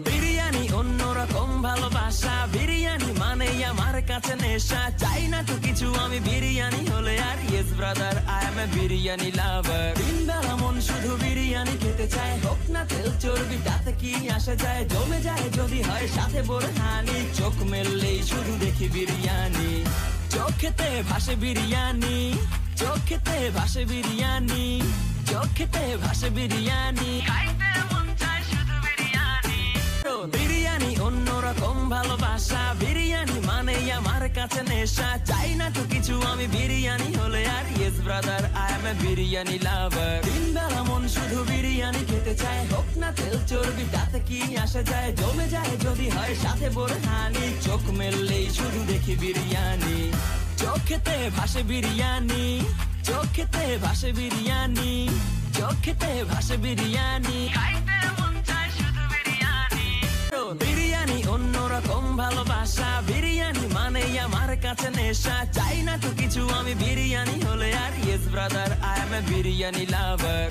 বিরিয়ানি অন্যরকম ভালোবাসা, বিরিয়ানি মানে আমার কাছে নেশা। চাই না তো কিছু আমি বিরিয়ানি হলে আর, yes brother I am a biryani লাভার। দিন বেলা মন শুধু বিরিয়ানি খেতে চায়, হোক না তেল চর্বি তাতে কি আসে যায়। জমে যায় যদি হয় সাথে বোরহানি, চোখ মেললেই শুধু দেখি বিরিয়ানি। চোখেতে ভাসে বিরিয়ানি, চোখেতে ভাসে বিরিয়ানি, চোখেতে ভাসে বিরিয়ানি, খাইতে মন চায় শুধু বিরিয়ানি। বিরিয়ানি অন্যরকম ভালোবাসা, বিরিয়ানি মানে আমার কাছে নেশা। চাই না তো কিছু আমি বিরিয়ানি হলে আর, yes brother I am a biryani লাভার। দিন বেলা মন শুধু বিরিয়ানি খেতে চায়, হোক না তেল চর্বি তাতে কি আসে যায়। জমে যায় যদি হয় সাথে বোরহানি, চোখ মেললেই শুধু দেখি বিরিয়ানি। চোখেতে ভাসে বিরিয়ানি, চোখেতে ভাসে বিরিয়ানি, চোখেতে ভাসে বিরিয়ানি, খাইতে মন চায় শুধু বিরিয়ানি। বিরিয়ানি অন্যরকম ভালোবাসা, বিরিয়ানি মানে আমার কাছে নেশা। চাই না তো কিছু আমি বিরিয়ানি হলে আর, yes brother I am a biryani lover.